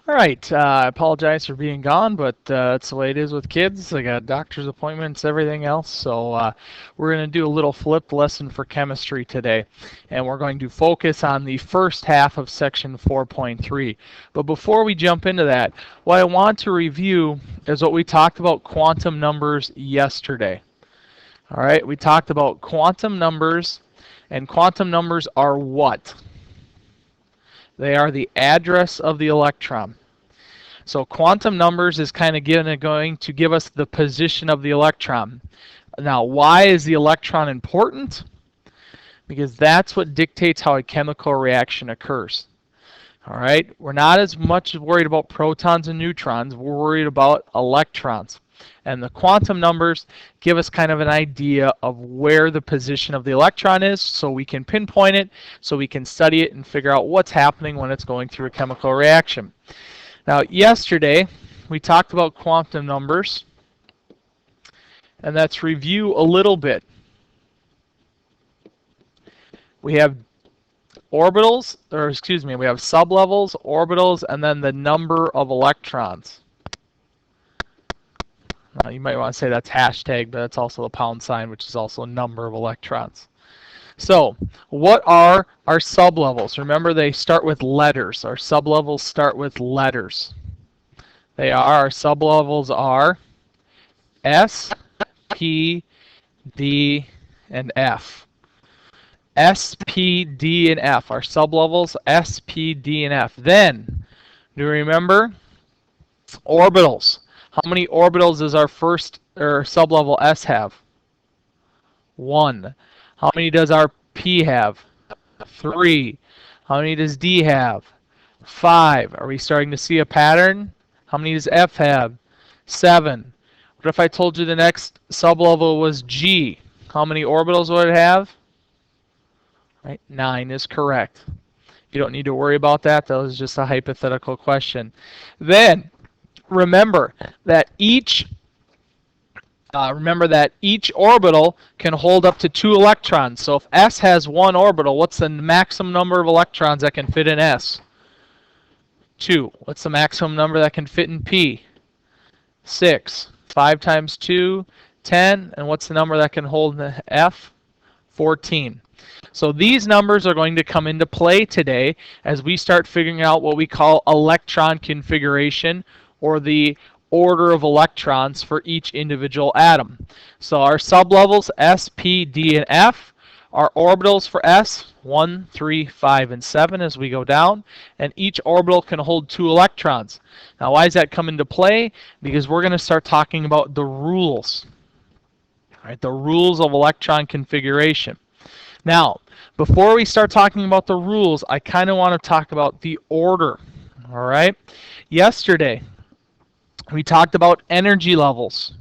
All right, I apologize for being gone, but that's the way it is with kids. I got doctor's appointments, everything else. So we're going to do a little flipped lesson for chemistry today. And we're going to focus on the first half of section 4.3. But before we jump into that, what I want to review is what we talked about quantum numbers yesterday. All right, we talked about quantum numbers, and quantum numbers are what? They are the address of the electron. So quantum numbers is kind of going to give us the position of the electron. Now, why is the electron important? Because that's what dictates how a chemical reaction occurs. All right, we're not as much worried about protons and neutrons. We're worried about electrons. And the quantum numbers give us kind of an idea of where the position of the electron is, so we can pinpoint it, so we can study it and figure out what's happening when it's going through a chemical reaction. Now, yesterday we talked about quantum numbers, and let's review a little bit. We have orbitals, or excuse me, we have sublevels, orbitals, and then the number of electrons. Now, you might want to say that's hashtag, but that's also the pound sign, which is also a number of electrons. So, what are our sublevels? Remember, they start with letters. Our sublevels start with letters. Our sublevels are S, P, D, and F. S, P, D, and F. Our sublevels, S, P, D, and F. Then, do you remember? Orbitals. How many orbitals does our first or sublevel S have? 1. How many does our P have? 3. How many does D have? 5. Are we starting to see a pattern? How many does F have? 7. What if I told you the next sublevel was G? How many orbitals would it have? Right, 9 is correct. You don't need to worry about that. That was just a hypothetical question. Then, remember that each orbital can hold up to 2 electrons. So if S has 1 orbital, what's the maximum number of electrons that can fit in S? 2. What's the maximum number that can fit in P? 6. 5 times 2, 10. And what's the number that can hold in F? 14. So these numbers are going to come into play today as we start figuring out what we call electron configuration, or the order of electrons for each individual atom. So our sublevels S, P, D, and F. Our orbitals for S, 1, 3, 5, and 7 as we go down. And each orbital can hold 2 electrons. Now, why does that come into play? Because we're going to start talking about the rules. All right, the rules of electron configuration. Now, before we start talking about the rules, I kind of want to talk about the order. All right? Yesterday, we talked about energy levels.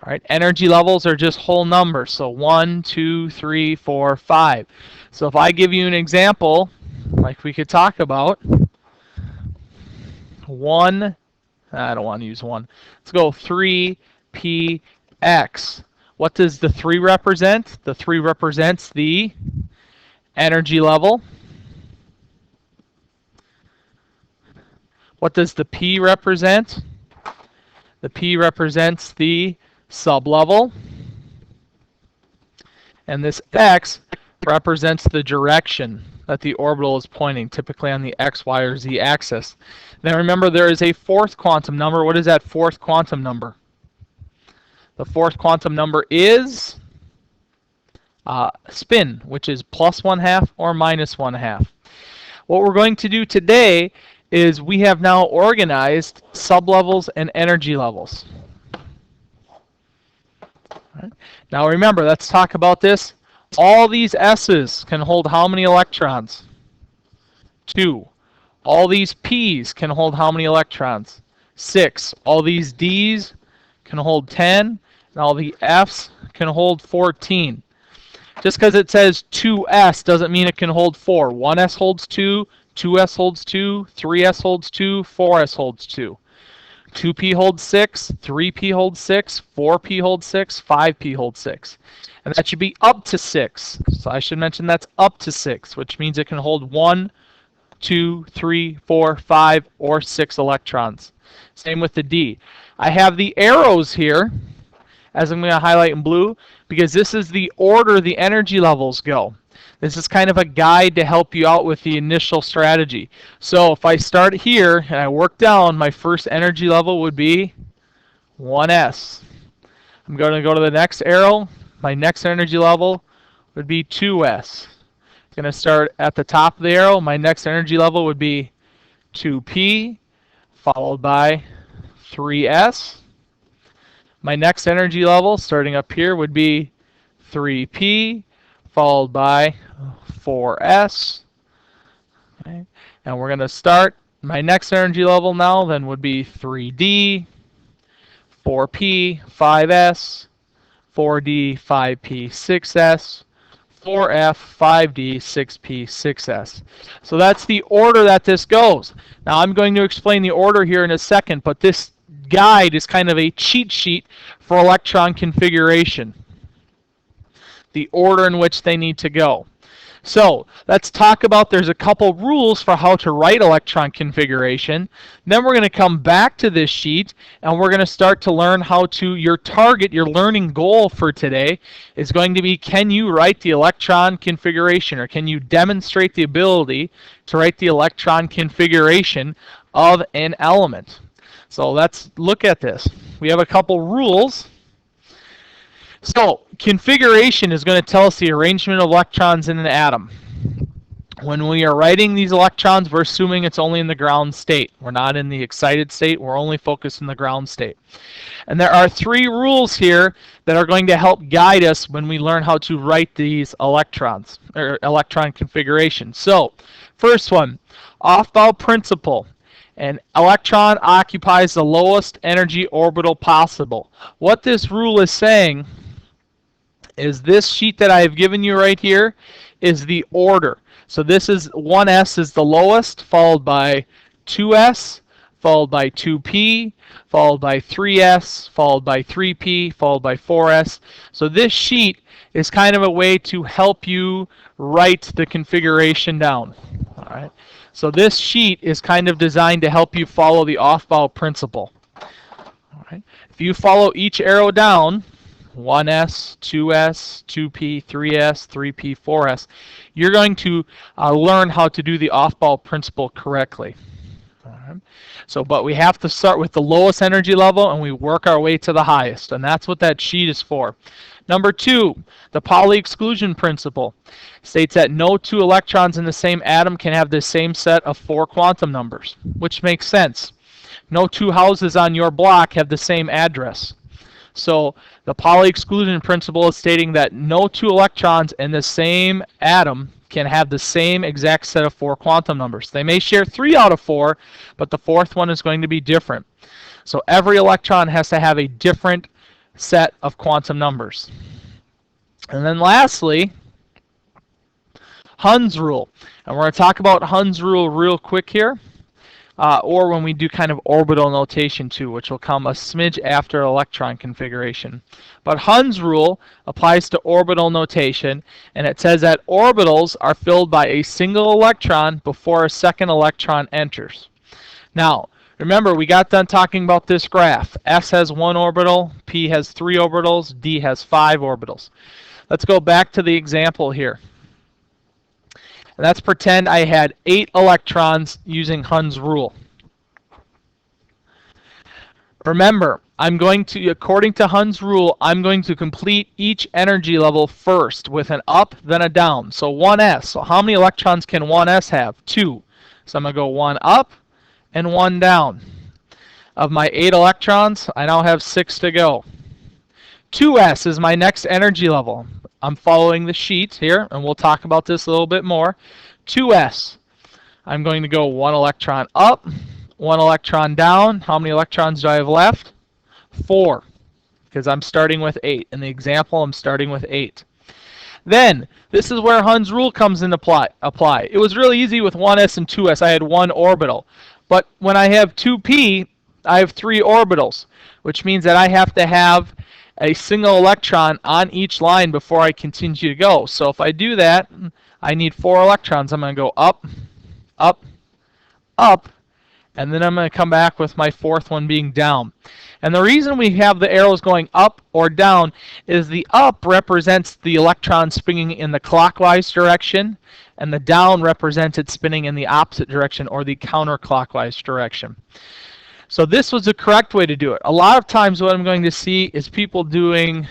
All right, energy levels are just whole numbers. So 1, 2, 3, 4, 5. So if I give you an example, like we could talk about, 1, I don't want to use 1. Let's go 3px. What does the 3 represent? The 3 represents the energy level. What does the p represent? The P represents the sublevel. And this X represents the direction that the orbital is pointing, typically on the X, Y, or Z axis. Now remember, there is a 4th quantum number. What is that 4th quantum number? The 4th quantum number is spin, which is +1/2 or -1/2. What we're going to do today is we have now organized sublevels and energy levels. Right. Now remember, let's talk about this. All these S's can hold how many electrons? 2. All these P's can hold how many electrons? 6. All these D's can hold 10, and all the F's can hold 14. Just because it says 2S doesn't mean it can hold 4. 1S holds 2, 2S holds 2, 3S holds 2, 4S holds 2. 2p holds 6, 3p holds 6, 4p holds 6, 5p holds 6. And that should be up to 6. So I should mention that's up to 6, which means it can hold 1 2, 3, 4, 5, or 6 electrons. Same with the D. I have the arrows here, as I'm going to highlight in blue, because this is the order the energy levels go. This is kind of a guide to help you out with the initial strategy. So if I start here and I work down, my first energy level would be 1s. I'm going to go to the next arrow. My next energy level would be 2s. I'm going to start at the top of the arrow. My next energy level would be 2p, followed by 3s. My next energy level, starting up here, would be 3p, followed by 4s. Okay. And we're going to start, my next energy level now then would be 3d, 4p, 5s, 4d, 5p, 6s, 4f, 5d, 6p, 6s. So that's the order that this goes. Now I'm going to explain the order here in a second, but this guide is kind of a cheat sheet for electron configuration, the order in which they need to go. So let's talk about, there's a couple rules for how to write electron configuration. Then we're going to come back to this sheet and we're going to start to learn how to, your target, your learning goal for today is going to be, can you write the electron configuration, or can you demonstrate the ability to write the electron configuration of an element? So let's look at this. We have a couple rules. So configuration is going to tell us the arrangement of electrons in an atom. When we are writing these electrons, we're assuming it's only in the ground state. We're not in the excited state. We're only focused in the ground state. And there are 3 rules here that are going to help guide us when we learn how to write these electrons, or electron configuration. So first one, Aufbau principle. An electron occupies the lowest energy orbital possible. What this rule is saying is this sheet that I have given you right here is the order. So this is 1s is the lowest, followed by 2s, followed by 2p, followed by 3s, followed by 3p, followed by 4s. So this sheet is kind of a way to help you write the configuration down. All right. So this sheet is kind of designed to help you follow the Aufbau principle. All right. If you follow each arrow down, 1s, 2s, 2p, 3s, 3p, 4s, you're going to learn how to do the Aufbau principle correctly. All right. So, but we have to start with the lowest energy level and we work our way to the highest, and that's what that sheet is for. Number 2, the Pauli exclusion principle states that no 2 electrons in the same atom can have the same set of 4 quantum numbers, which makes sense. No 2 houses on your block have the same address. So the Pauli exclusion principle is stating that no 2 electrons in the same atom can have the same exact set of 4 quantum numbers. They may share 3 out of 4, but the 4th one is going to be different. So every electron has to have a different set of quantum numbers. And then lastly, Hunds Rule. And we're going to talk about Hunds Rule real quick here, or when we do kind of orbital notation too, which will come a smidge after electron configuration. But Hunds Rule applies to orbital notation, and it says that orbitals are filled by a single electron before a second electron enters. Now, remember, we got done talking about this graph. S has 1 orbital, P has 3 orbitals, D has 5 orbitals. Let's go back to the example here. And let's pretend I had 8 electrons using Hunds Rule. Remember, I'm going to, according to Hunds Rule, I'm going to complete each energy level first with an up, then a down. So 1s. So how many electrons can 1s have? 2. So I'm going to go 1 up and 1 down. Of my 8 electrons, I now have 6 to go. 2s is my next energy level. I'm following the sheet here, and we'll talk about this a little bit more. 2s. I'm going to go 1 electron up, 1 electron down. How many electrons do I have left? 4, because I'm starting with 8. In the example, I'm starting with 8. Then, this is where Hunds Rule comes into apply. It was really easy with 1s and 2s. I had 1 orbital. But when I have 2p, I have 3 orbitals, which means that I have to have a single electron on each line before I continue to go. So if I do that, I need 4 electrons. I'm going to go up, up, up, and then I'm going to come back with my fourth one being down. And the reason we have the arrows going up or down is the up represents the electron spinning in the clockwise direction, and the down represents it spinning in the opposite direction, or the counterclockwise direction. So this was the correct way to do it. A lot of times what I'm going to see is people doing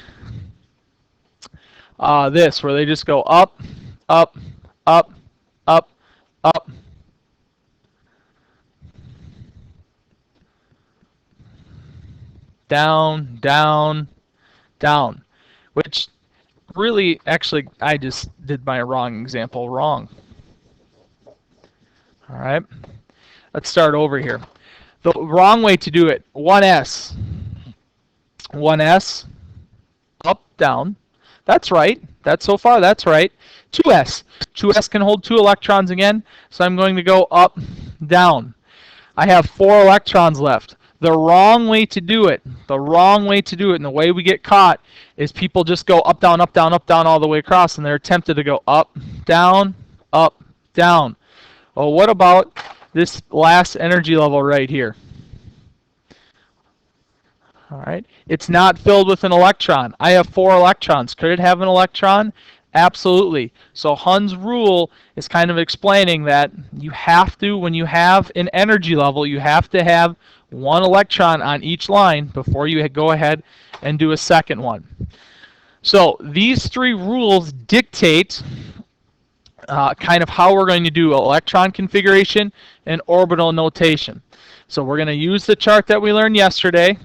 this, where they just go up, up, up, up, up, down, down, down, which really, actually, I just did my wrong example wrong. All right, let's start over here. The wrong way to do it, 1s, 1s, up, down. That's right. That's so far, that's right. 2s. 2s can hold 2 electrons again, so I'm going to go up, down. I have 4 electrons left. The wrong way to do it, and the way we get caught, is people just go up, down, up, down, up, down all the way across, and they're tempted to go up, down, up, down. Well, what about this last energy level right here? All right, it's not filled with an electron. I have 4 electrons. Could it have an electron? Absolutely. So Hunds rule is kind of explaining that you have to, when you have an energy level, you have to have 1 electron on each line before you go ahead and do a second one. So these 3 rules dictate kind of how we're going to do electron configuration and orbital notation. So we're going to use the chart that we learned yesterday,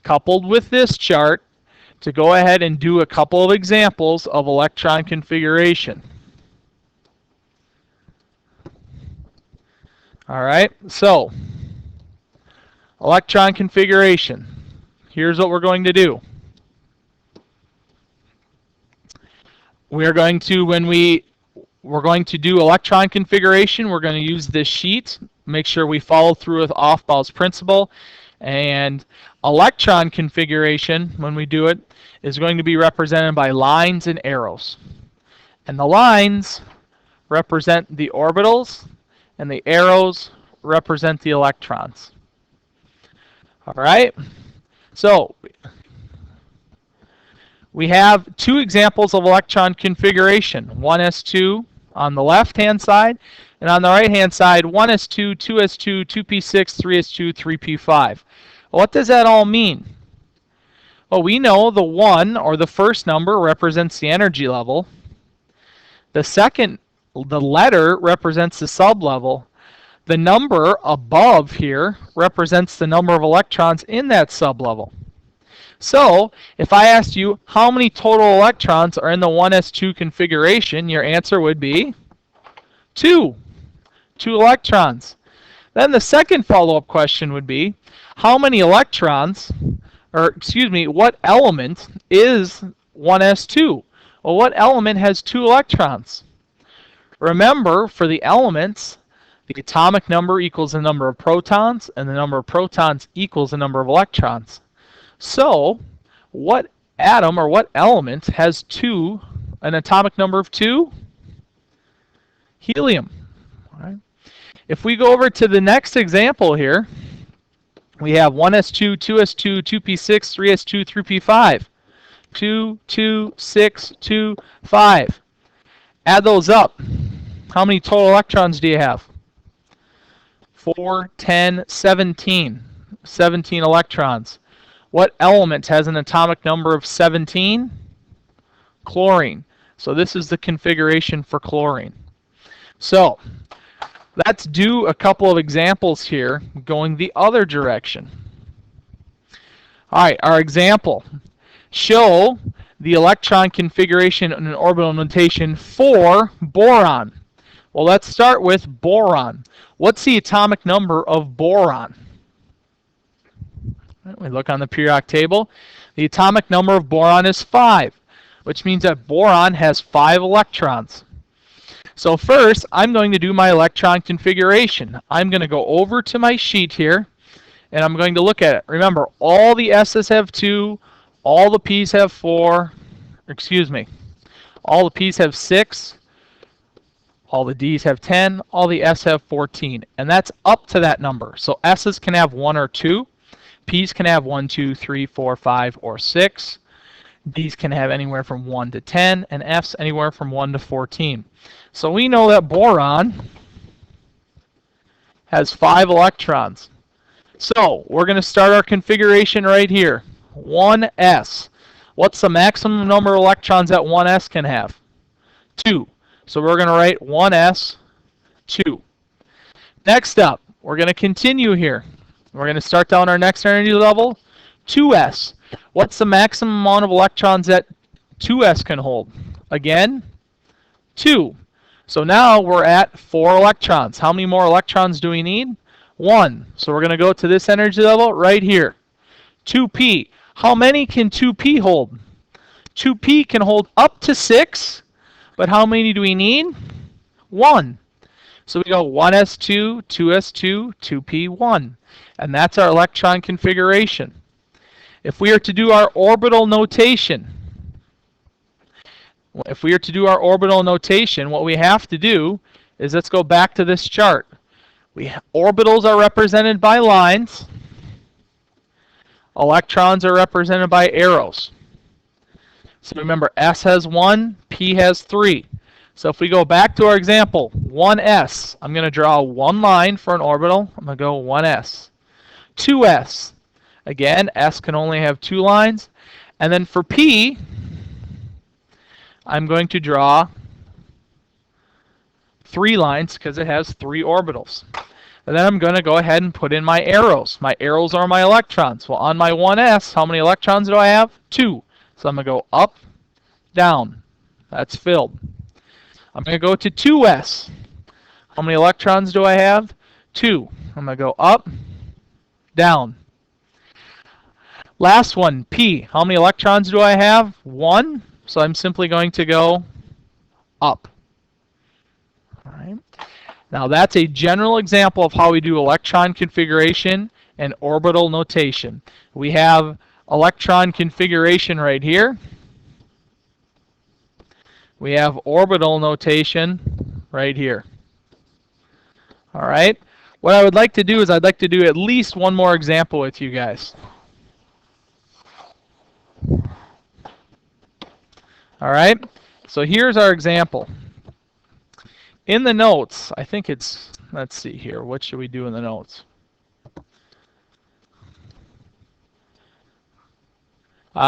coupled with this chart, to go ahead and do a couple of examples of electron configuration. All right, so electron configuration. Here's what we're going to do. We're going to do electron configuration. We're going to use this sheet. Make sure we follow through with Aufbau's principle. And electron configuration, when we do it, is going to be represented by lines and arrows. And the lines represent the orbitals, and the arrows represent the electrons. All right? So we have 2 examples of electron configuration. 1s2 on the left-hand side, and on the right-hand side, 1s2, 2s2, 2p6, 3s2, 3p5. What does that all mean? Well, we know the 1, or the first number, represents the energy level. The letter represents the sublevel. The number above here represents the number of electrons in that sublevel. So, if I asked you how many total electrons are in the 1s2 configuration, your answer would be 2. 2 electrons. Then the second follow-up question would be, how many electrons, what element is 1s2? Well, what element has 2 electrons? Remember, for the elements, the atomic number equals the number of protons, and the number of protons equals the number of electrons. So, what atom or what element has an atomic number of 2? Helium. All right. If we go over to the next example here, we have 1s2, 2s2, 2p6, 3s2, 3p5. 2, 2, 6, 2, 5. Add those up. How many total electrons do you have? 4, 10, 17. 17 electrons. What element has an atomic number of 17? Chlorine. So this is the configuration for chlorine. So let's do a couple of examples here going the other direction. All right, our example. Show the electron configuration and orbital notation for boron. Well, let's start with boron. What's the atomic number of boron? We look on the periodic table. The atomic number of boron is 5, which means that boron has 5 electrons. So first, I'm going to do my electron configuration. I'm going to go over to my sheet here, and I'm going to look at it. Remember, all the S's have 2, all the P's have 4, all the P's have 6, All the D's have 10, all the S have 14, and that's up to that number. So S's can have 1 or 2, P's can have 1, 2, 3, 4, 5, or 6. D's can have anywhere from 1 to 10, and F's anywhere from 1 to 14. So we know that boron has 5 electrons. So we're going to start our configuration right here. 1s. What's the maximum number of electrons that 1s can have? 2. So we're going to write 1s, 2. Next up, we're going to continue here. We're going to start down our next energy level, 2s. What's the maximum amount of electrons that 2s can hold? Again, 2. So now we're at 4 electrons. How many more electrons do we need? 1. So we're going to go to this energy level right here. 2p. How many can 2p hold? 2p can hold up to 6, but how many do we need? 1. So we go 1s2, 2s2, 2p1. And that's our electron configuration. If we are to do our orbital notation, what we have to do is, let's go back to this chart. Orbitals are represented by lines. Electrons are represented by arrows. So remember, S has 1, P has 3. So if we go back to our example, 1s, I'm going to draw one line for an orbital. I'm going to go 1s. 2s, again, S can only have 2 lines. And then for P, I'm going to draw 3 lines because it has 3 orbitals. And then I'm going to go ahead and put in my arrows. My arrows are my electrons. Well, on my 1s, how many electrons do I have? 2. So I'm going to go up, down. That's filled. I'm going to go to 2s. How many electrons do I have? 2. I'm going to go up, down. Last one, P. How many electrons do I have? 1. So I'm simply going to go up. All right. Now that's a general example of how we do electron configuration and orbital notation. We have electron configuration right here. We have orbital notation right here. All right. What I would like to do is I'd like to do at least one more example with you guys. All right. So here's our example. In the notes, I think it's, let's see here. What should we do in the notes?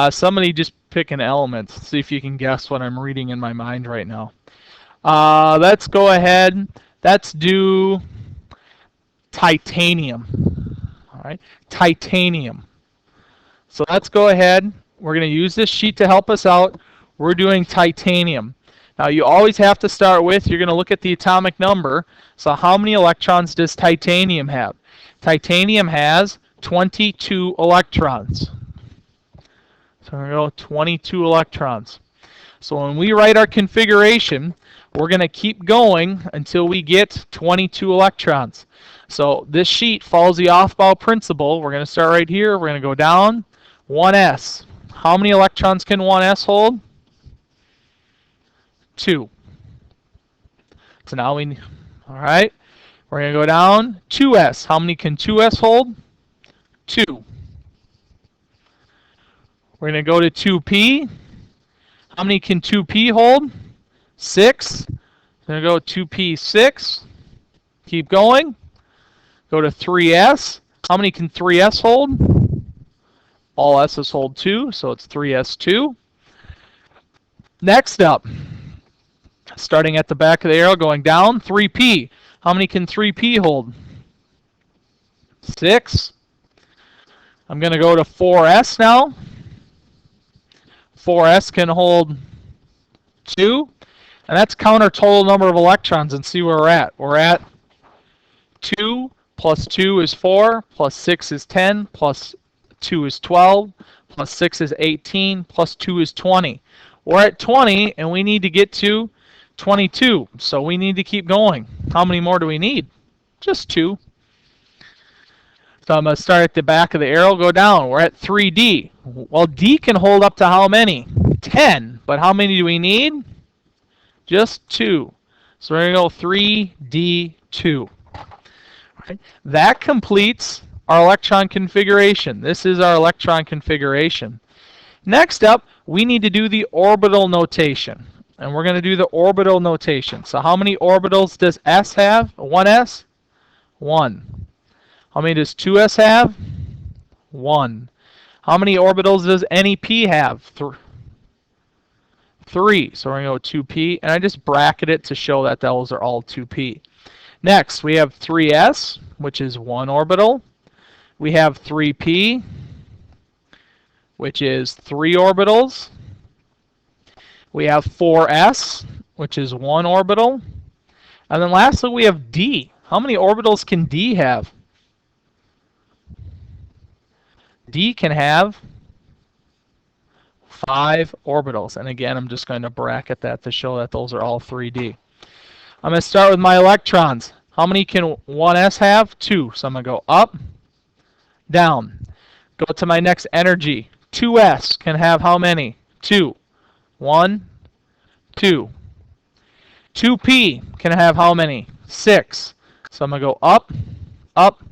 Somebody just pick an element. See if you can guess what I'm reading in my mind right now. Let's go ahead. Let's do titanium. All right, titanium. So let's go ahead. We're going to use this sheet to help us out. We're doing titanium. Now you always have to start with, you're going to look at the atomic number. So how many electrons does titanium have? Titanium has 22 electrons. So we're going to go 22 electrons. So when we write our configuration, we're going to keep going until we get 22 electrons. So this sheet follows the off-bow principle. We're going to start right here. We're going to go down. 1s. How many electrons can 1s hold? 2. So now we, all right, we're going to go down. 2s. How many can 2s hold? 2. We're going to go to 2p. How many can 2p hold? 6. We're going to go 2p, 6. Keep going. Go to 3s. How many can 3s hold? All s's hold 2, so it's 3s2. Next up, starting at the back of the arrow, going down, 3p. How many can 3p hold? 6. I'm going to go to 4s now. 4s can hold 2. And let's count our total number of electrons and see where we're at. We're at 2 plus 2 is 4, plus 6 is 10, plus 2 is 12, plus 6 is 18, plus 2 is 20. We're at 20, and we need to get to 22. So we need to keep going. How many more do we need? Just 2. So I'm going to start at the back of the arrow, go down. We're at 3D. Well, D can hold up to how many? 10. But how many do we need? Just 2. So we're going to go 3d2. Right? That completes our electron configuration. This is our electron configuration. Next up, we need to do the orbital notation. And we're going to do the orbital notation. So how many orbitals does S have? 1s? 1. How many does 2s have? 1. How many orbitals does NEP have? 3. So we're going to go 2p. And I just bracket it to show that those are all 2p. Next, we have 3s, which is 1 orbital. We have 3p, which is 3 orbitals. We have 4s, which is 1 orbital. And then lastly, we have d. How many orbitals can d have? D can have 5 orbitals. And again, I'm just going to bracket that to show that those are all 3D. I'm going to start with my electrons. How many can 1s have? 2. So I'm going to go up, down. Go to my next energy. 2s can have how many? 2. 1, 2. 2p can have how many? 6. So I'm going to go up, up,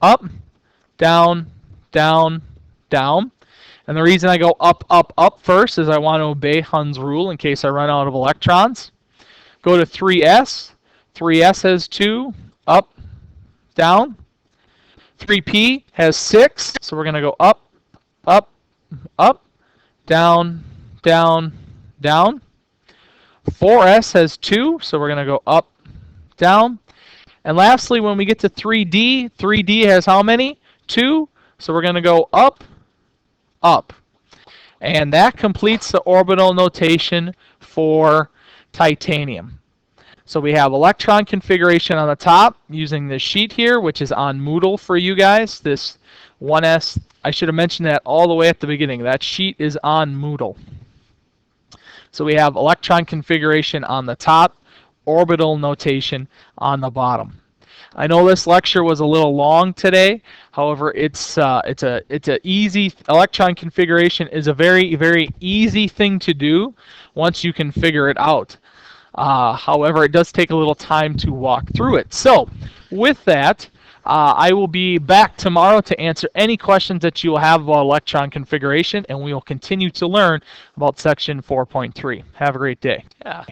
up, down, down, down. And the reason I go up, up, up first is I want to obey Hunds Rule in case I run out of electrons. Go to 3s. 3s has 2. Up, down. 3p has 6. So we're going to go up, up, up, down, down, down. 4s has 2. So we're going to go up, down. And lastly, when we get to 3d, 3d has how many? 2. So we're going to go up, up. And that completes the orbital notation for titanium. So we have electron configuration on the top using this sheet here, which is on Moodle for you guys. This 1s, I should have mentioned that all the way at the beginning. That sheet is on Moodle. So we have electron configuration on the top, orbital notation on the bottom. I know this lecture was a little long today. However, it's a easy electron configuration is a very easy thing to do once you can figure it out. However, it does take a little time to walk through it. So, with that, I will be back tomorrow to answer any questions that you will have about electron configuration, and we will continue to learn about section 4.3. Have a great day. Yeah.